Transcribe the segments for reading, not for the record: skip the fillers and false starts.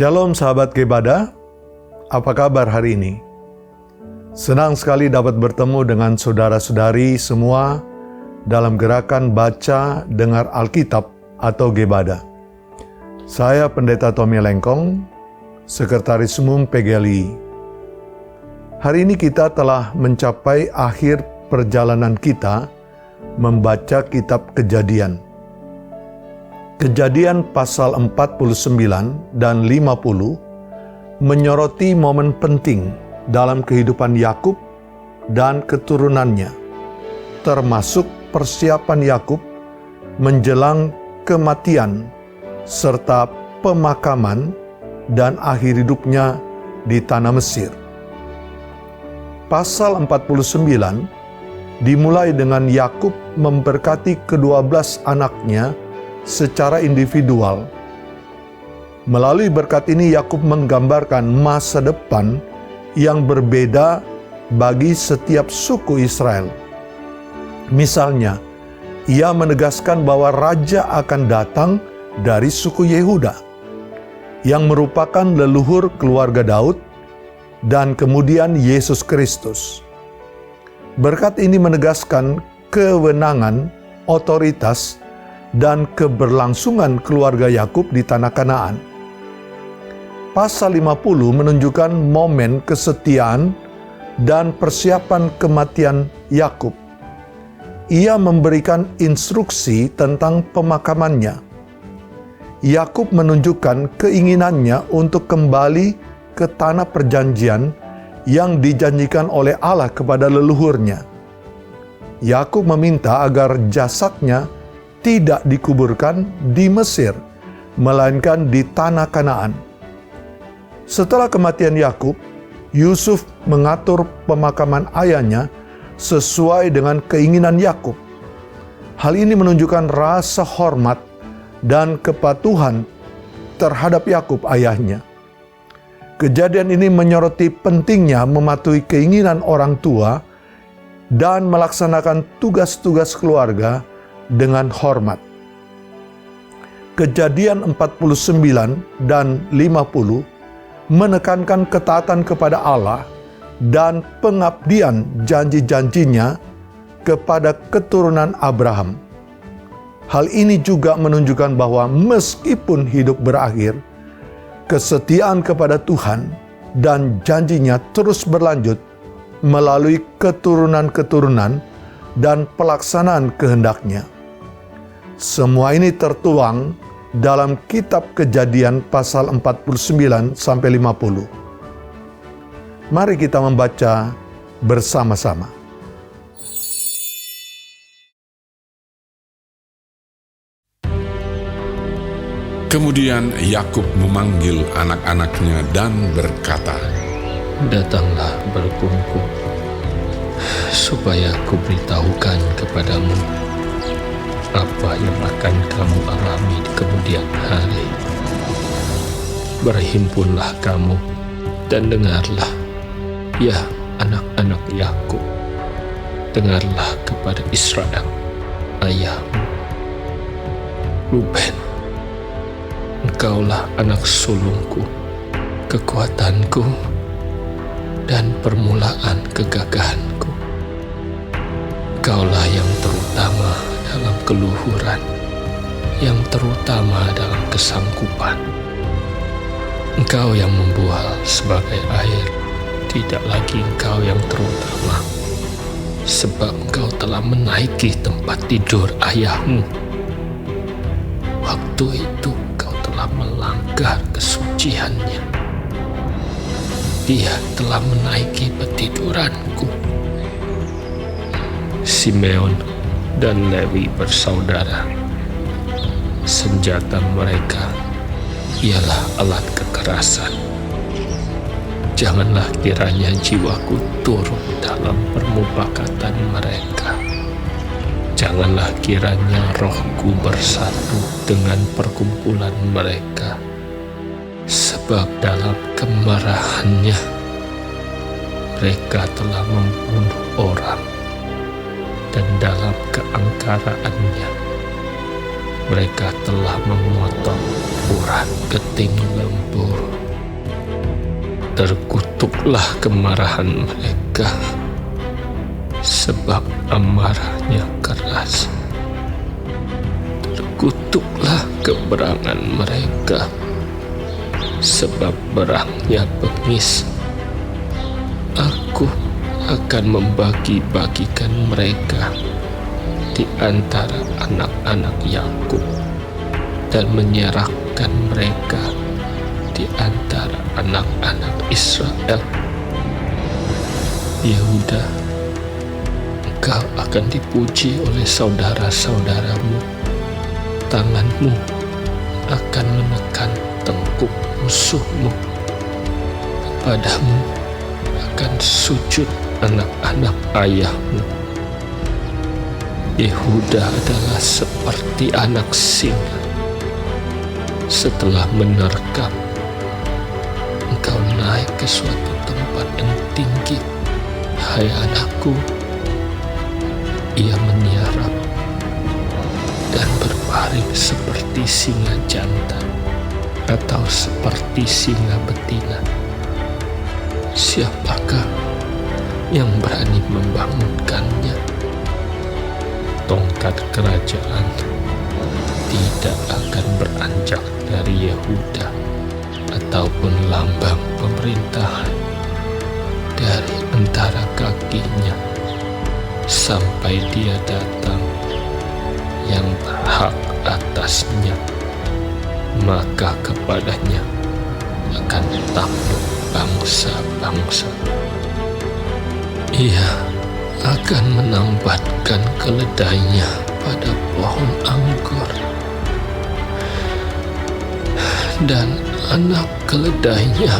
Shalom sahabat Gebada, apa kabar hari ini? Senang sekali dapat bertemu dengan saudara-saudari semua dalam gerakan baca dengar Alkitab atau Gebada. Saya Pendeta Tommy Lengkong, Sekretaris Umum PGLI. Hari ini kita telah mencapai akhir perjalanan kita membaca kitab Kejadian. Kejadian pasal 49 dan 50 menyoroti momen penting dalam kehidupan Yakub dan keturunannya, termasuk persiapan Yakub menjelang kematian serta pemakaman dan akhir hidupnya di tanah Mesir. Pasal 49 dimulai dengan Yakub memberkati ke-12 anaknya secara individual. Melalui berkat ini Yakub menggambarkan masa depan yang berbeda bagi setiap suku Israel. Misalnya, ia menegaskan bahwa raja akan datang dari suku Yehuda, yang merupakan leluhur keluarga Daud, dan kemudian Yesus Kristus. Berkat ini menegaskan kewenangan, otoritas, dan keberlangsungan keluarga Yakub di tanah Kanaan. Pasal 50 menunjukkan momen kesetiaan dan persiapan kematian Yakub. Ia memberikan instruksi tentang pemakamannya. Yakub menunjukkan keinginannya untuk kembali ke tanah perjanjian yang dijanjikan oleh Allah kepada leluhurnya. Yakub meminta agar jasadnya tidak dikuburkan di Mesir, melainkan di tanah Kanaan. Setelah kematian Yakub, Yusuf mengatur pemakaman ayahnya sesuai dengan keinginan Yakub. Hal ini menunjukkan rasa hormat dan kepatuhan terhadap Yakub ayahnya. Kejadian ini menyoroti pentingnya mematuhi keinginan orang tua dan melaksanakan tugas-tugas keluarga dengan hormat. Kejadian 49 dan 50 menekankan ketaatan kepada Allah dan pengabdian janji-janjinya kepada keturunan Abraham. Hal ini juga menunjukkan bahwa meskipun hidup berakhir, kesetiaan kepada Tuhan dan janjinya terus berlanjut melalui keturunan-keturunan dan pelaksanaan kehendaknya. Semua ini tertuang dalam kitab Kejadian pasal 49 sampai 50. Mari kita membaca bersama-sama. Kemudian Yakub memanggil anak-anaknya dan berkata, "Datanglah berkumpul, supaya aku beritahukan kepadamu apa yang akan kamu alami di kemudian hari. Berhimpunlah kamu dan dengarlah, ya anak-anak Yakub, dengarlah kepada Israel, ayahmu. Ruben, engkaulah anak sulungku, kekuatanku, dan permulaan kegagahanku. Engkaulah yang terutama dalam keluhuran, yang terutama dalam kesanggupan. Engkau yang membual sebagai air, tidak lagi engkau yang terutama, sebab engkau telah menaiki tempat tidur ayahmu. Waktu itu engkau telah melanggar kesuciannya. Dia telah menaiki petiduranku." Simeon dan Lewi bersaudara. Senjata mereka ialah alat kekerasan. Janganlah kiranya jiwaku turun dalam permufakatan mereka. Janganlah kiranya rohku bersatu dengan perkumpulan mereka. Sebab dalam kemarahannya mereka telah membunuh orang, dan dalam keangkaraannya mereka telah memotong urat keting lembu. Terkutuklah kemarahan mereka, sebab amarahnya keras. Terkutuklah keberangan mereka, sebab berangnya bengis. Aku akan membagi-bagikan mereka di antara anak-anak Yakub dan menyerahkan mereka di antara anak-anak Israel. Yehuda, engkau akan dipuji oleh saudara-saudaramu. Tanganmu akan menekan tengkuk musuhmu. Padamu akan sujud anak-anak ayahmu. Yehuda adalah seperti anak singa. Setelah menerkam, engkau naik ke suatu tempat yang tinggi. Hai anakku, ia meniarap dan berbaring seperti singa jantan atau seperti singa betina. Siapakah yang berani membangunkannya? Tongkat kerajaan tidak akan beranjak dari Yehuda, ataupun lambang pemerintahan dari antara kakinya, sampai dia datang yang berhak atasnya, maka kepadanya akan takluk bangsa-bangsa. Ia akan menambatkan keledainya pada pohon anggur, dan anak keledainya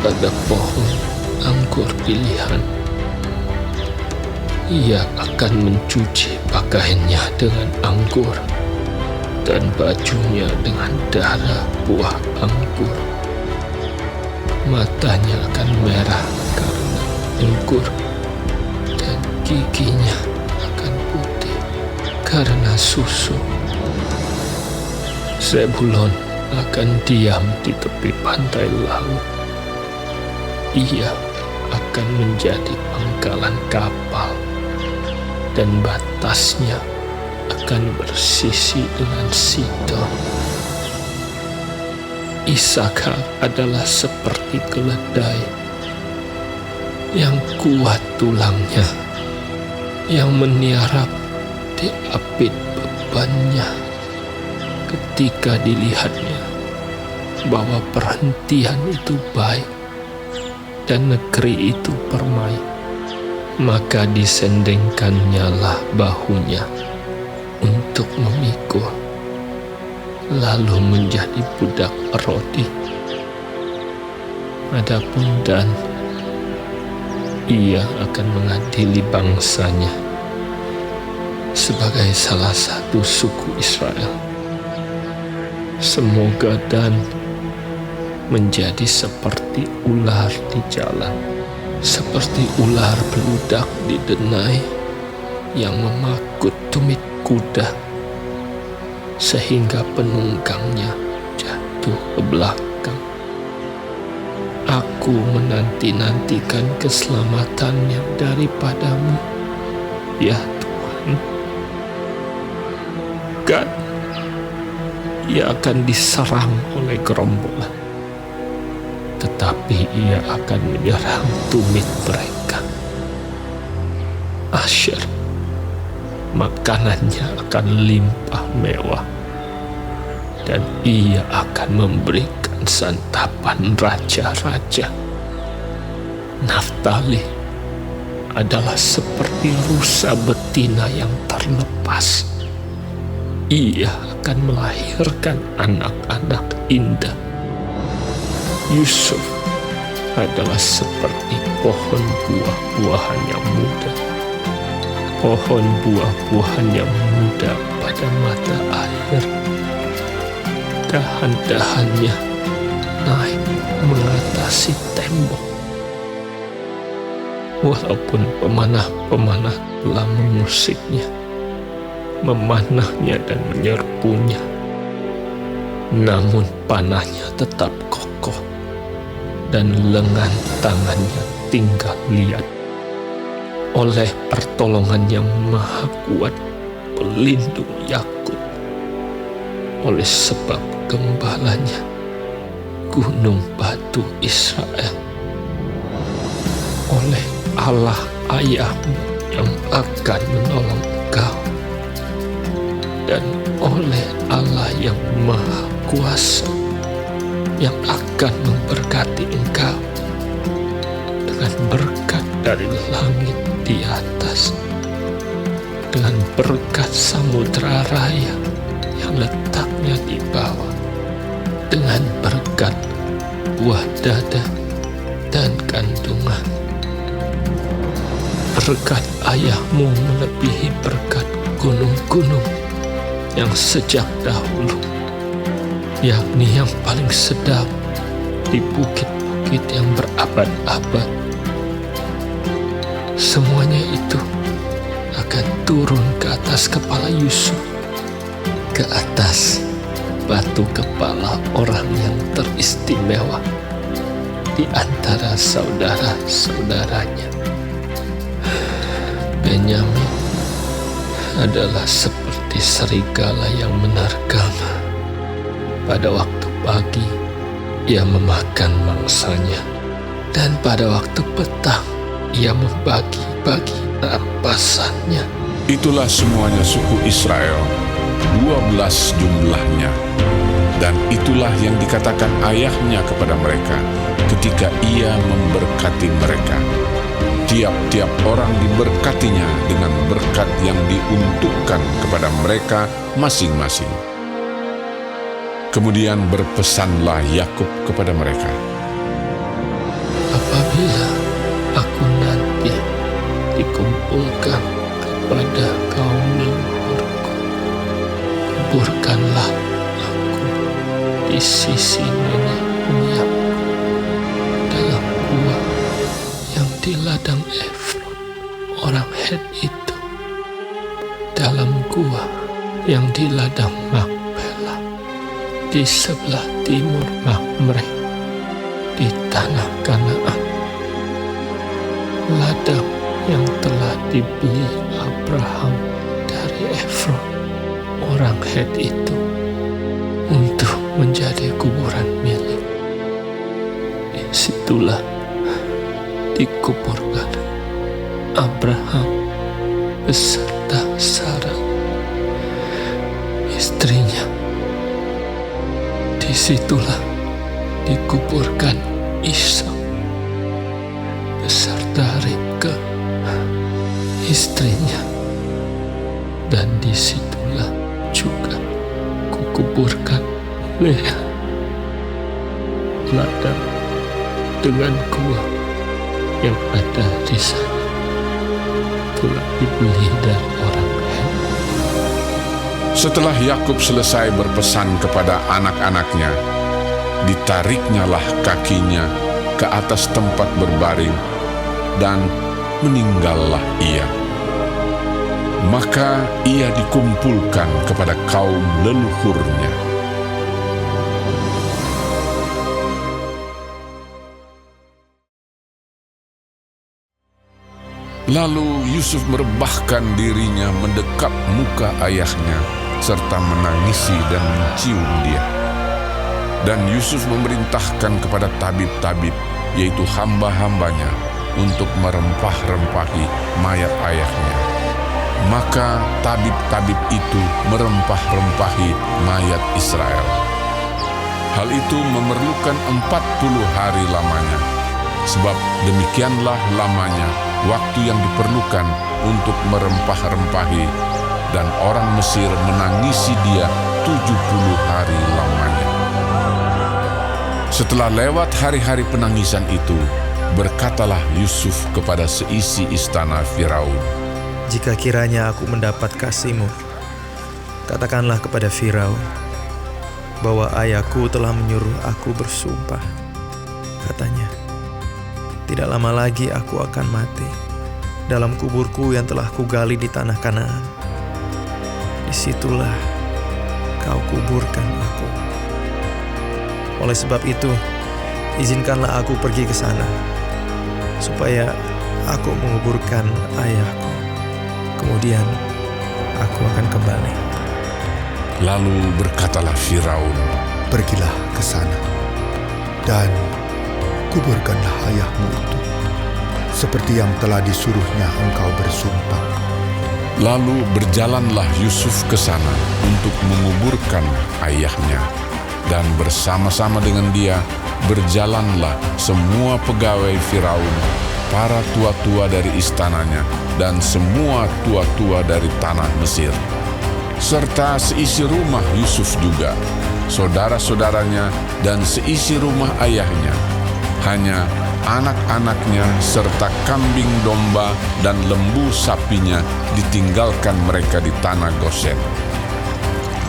pada pohon anggur pilihan. Ia akan mencuci pakaiannya dengan anggur dan bajunya dengan darah buah anggur. Matanya akan merah karena anggur, dan giginya akan putih karena susu. Zebulon akan diam di tepi pantai laut. Ia akan menjadi pangkalan kapal, dan batasnya akan bersisi dengan Sidon. Isakar adalah seperti keledai yang kuat tulangnya, yang meniarap di apit bebannya. Ketika dilihatnya bahwa perhentian itu baik dan negeri itu permai, maka disendengkannyalah bahunya untuk memikul, lalu menjadi budak rodi. Adapun Dan, ia akan mengadili bangsanya sebagai salah satu suku Israel. Semoga Dan menjadi seperti ular di jalan, seperti ular beludak di denai yang memakut tumit kuda, sehingga penunggangnya jatuh ke belakang. Aku menanti-nantikan keselamatannya daripadamu, ya Tuhan. Gad, ia akan diserang oleh gerombolan, tetapi ia akan menyerang tumit mereka. Asher, makanannya akan limpah mewah, dan ia akan memberikan santapan raja-raja. Naftali adalah seperti rusa betina yang terlepas. Ia akan melahirkan anak-anak indah. Yusuf adalah seperti pohon buah-buahan yang muda, pohon buah-buahan yang muda pada mata air. Dahan-dahannya naik mengatasi tembok. Walaupun pemanah-pemanah telah mengusiknya, memanahnya dan menyerbunya. Namun panahnya tetap kokoh, dan lengan tangannya tinggal liat. Oleh pertolongan yang maha kuat pelindung Yakub, oleh sebab gembalanya gunung batu Israel, oleh Allah ayahmu yang akan menolong engkau, dan oleh Allah yang maha kuasa yang akan memberkati engkau dengan berkat dari langit di atas, dengan berkat samudera raya yang letaknya di bawah, dengan berkat buah dada dan kandungan. Berkat ayahmu melebihi berkat gunung-gunung yang sejak dahulu, yakni yang paling sedap di bukit-bukit yang berabad-abad. Semuanya itu akan turun ke atas kepala Yusuf, ke atas batu kepala orang yang teristimewa di antara saudara-saudaranya. Benyamin adalah seperti serigala yang menerkam. Pada waktu pagi, ia memakan mangsanya, dan pada waktu petang, ia membagi-bagi rampasannya. Itulah semuanya suku Israel, 12 jumlahnya. Dan itulah yang dikatakan ayahnya kepada mereka ketika ia memberkati mereka. Tiap-tiap orang diberkatinya dengan berkat yang diuntukkan kepada mereka masing-masing. Kemudian berpesanlah Yakub kepada mereka, apabila aku nanti dikumpulkan kepada kaum leluhurku, kuburkanlah aku di sisi nenek moyangku dalam gua yang di ladang Efron orang Het itu, dalam gua yang di ladang Makpela di sebelah timur Mamre di tanah Kanaan, ladang yang telah dibeli Abraham dari Efron orang Het itu untuk menjadi kuburan milik. Disitulah dikuburkan Abraham beserta Sarah istrinya. Disitulah dikuburkan Ishak beserta Ribka istrinya, dan disitulah juga kukuburkan Lea. Ladang dengan gua yang ada di sana telah dibeli dari orang Het. Setelah Yakub selesai berpesan kepada anak-anaknya, ditariknyalah kakinya ke atas tempat berbaring, dan meninggallah ia. Maka ia dikumpulkan kepada kaum leluhurnya. Lalu Yusuf merebahkan dirinya mendekap muka ayahnya, serta menangisi dan mencium dia. Dan Yusuf memerintahkan kepada tabib-tabib, yaitu hamba-hambanya, untuk merempah-rempahi mayat ayahnya. Maka tabib-tabib itu merempah-rempahi mayat Israel. Hal itu memerlukan 40 hari lamanya, sebab demikianlah lamanya waktu yang diperlukan untuk merempah-rempahi, dan orang Mesir menangisi dia 70 hari lamanya. Setelah lewat hari-hari penangisan itu, berkatalah Yusuf kepada seisi istana Firaun, jika kiranya aku mendapat kasih-Mu, katakanlah kepada Firaun bahwa ayahku telah menyuruh aku bersumpah. Katanya, tidak lama lagi aku akan mati dalam kuburku yang telah kugali di tanah Kanaan. disitulah kau kuburkan aku. Oleh sebab itu, izinkanlah aku pergi ke sana, supaya aku menguburkan ayahku. Kemudian aku akan kembali. Lalu berkatalah Firaun, Pergilah ke sana dan kuburkanlah ayahmu itu, seperti yang telah disuruhnya engkau bersumpah. Lalu berjalanlah Yusuf ke sana untuk menguburkan ayahnya. Dan bersama-sama dengan dia berjalanlah semua pegawai Firaun, para tua-tua dari istananya, dan semua tua-tua dari tanah Mesir, serta seisi rumah Yusuf juga, saudara-saudaranya, dan seisi rumah ayahnya. Hanya anak-anaknya serta kambing domba dan lembu sapinya ditinggalkan mereka di tanah Gosen.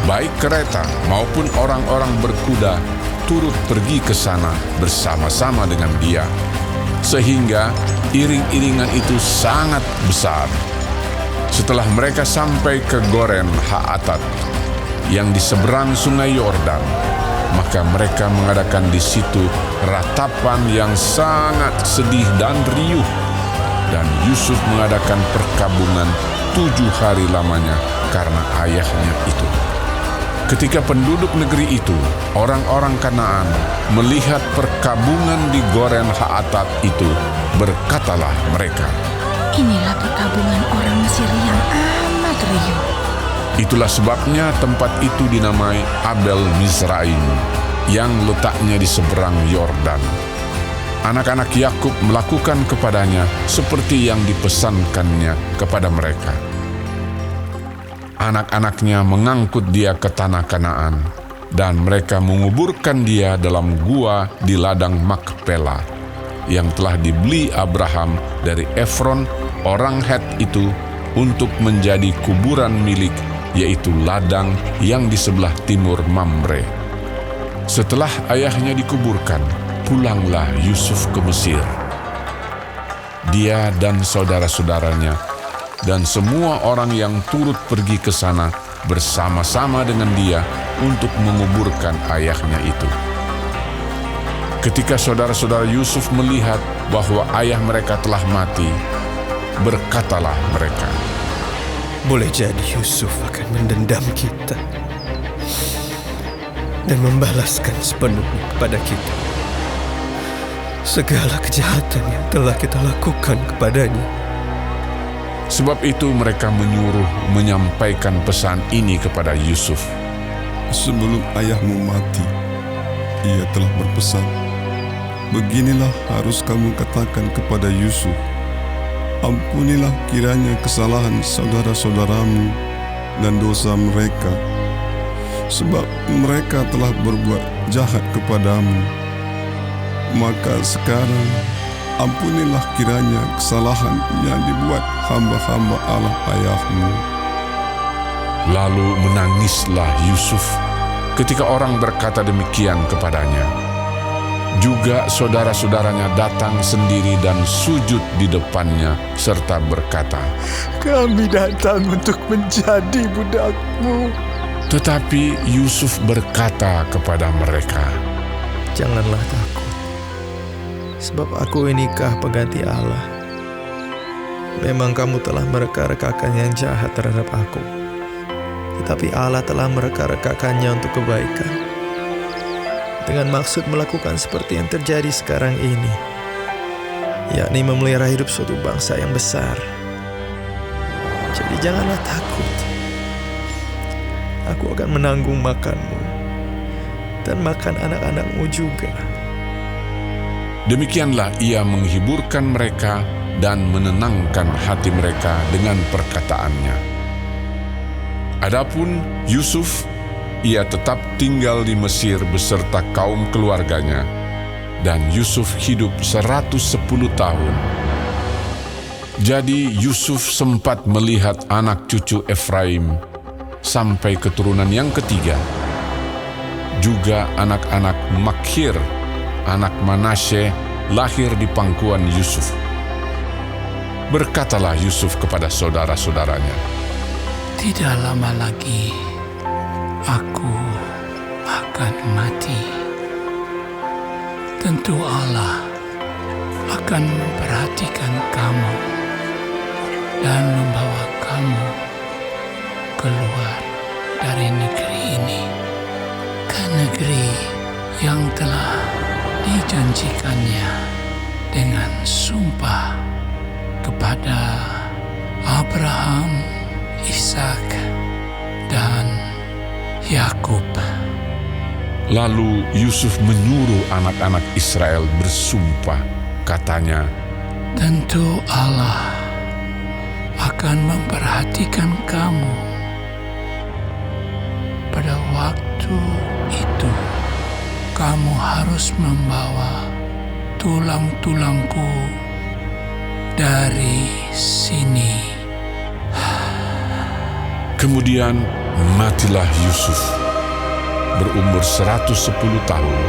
Baik kereta maupun orang-orang berkuda turut pergi ke sana bersama-sama dengan dia, sehingga iring-iringan itu sangat besar. Setelah mereka sampai ke Goren Ha-Atat yang di seberang sungai Yordan, maka mereka mengadakan di situ ratapan yang sangat sedih dan riuh, dan Yusuf mengadakan perkabungan 7 hari lamanya karena ayahnya itu. Ketika penduduk negeri itu, orang-orang Kanaan, melihat perkabungan di Goren Ha-Atat itu, berkatalah mereka, Inilah perkabungan orang Mesir yang amat riuh. Itulah sebabnya tempat itu dinamai Abel Mizraim, yang letaknya di seberang Yordan. Anak-anak Yakub melakukan kepadanya seperti yang dipesankannya kepada mereka. Anak-anaknya mengangkut dia ke tanah Kanaan, dan mereka menguburkan dia dalam gua di ladang Makpela, yang telah dibeli Abraham dari Efron, orang Het itu, untuk menjadi kuburan milik, yaitu ladang yang di sebelah timur Mamre. Setelah ayahnya dikuburkan, pulanglah Yusuf ke Mesir. Dia dan saudara-saudaranya dan semua orang yang turut pergi ke sana bersama-sama dengan dia untuk menguburkan ayahnya itu. Ketika saudara-saudara Yusuf melihat bahwa ayah mereka telah mati, berkatalah mereka, Boleh jadi Yusuf akan mendendam kita dan membalaskan sepenuhnya kepada kita segala kejahatan yang telah kita lakukan kepadanya. Sebab itu mereka menyuruh menyampaikan pesan ini kepada Yusuf. Sebelum ayahmu mati, ia telah berpesan, beginilah harus kamu katakan kepada Yusuf, ampunilah kiranya kesalahan saudara-saudaramu dan dosa mereka, sebab mereka telah berbuat jahat kepadamu. Maka sekarang ampunilah kiranya kesalahan yang dibuat hamba-hamba Allah ayahmu. Lalu menangislah Yusuf ketika orang berkata demikian kepadanya. Juga saudara-saudaranya datang sendiri dan sujud di depannya serta berkata, Kami datang untuk menjadi budakmu. Tetapi Yusuf berkata kepada mereka, Janganlah takut, sebab aku inikah pengganti Allah. Memang kamu telah mereka-rekakan yang jahat terhadap aku, tetapi Allah telah mereka-rekakannya untuk kebaikan, dengan maksud melakukan seperti yang terjadi sekarang ini, yakni memelihara hidup suatu bangsa yang besar. Jadi janganlah takut. Aku akan menanggung makanmu dan makan anak-anakmu juga. Demikianlah ia menghiburkan mereka dan menenangkan hati mereka dengan perkataannya. Adapun Yusuf, ia tetap tinggal di Mesir beserta kaum keluarganya, dan Yusuf hidup 110 tahun. Jadi Yusuf sempat melihat anak cucu Efraim sampai keturunan yang ketiga. Juga anak-anak Makhir, anak Manasye, lahir di pangkuan Yusuf. Berkatalah Yusuf kepada saudara-saudaranya, Tidak lama lagi aku akan mati. Tentu Allah akan memperhatikan kamu dan membawa kamu keluar dari negeri ini ke negeri yang telah dijanjikannya dengan sumpah kepada Abraham, Ishak, dan Yakub. Lalu Yusuf menyuruh anak-anak Israel bersumpah, katanya, Tentu Allah akan memperhatikan kamu. Pada waktu itu, kamu harus membawa tulang-tulangku dari sini. Kemudian matilah Yusuf, berumur 110 tahun.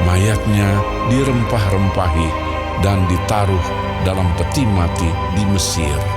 Mayatnya dirempah-rempahi dan ditaruh dalam peti mati di Mesir.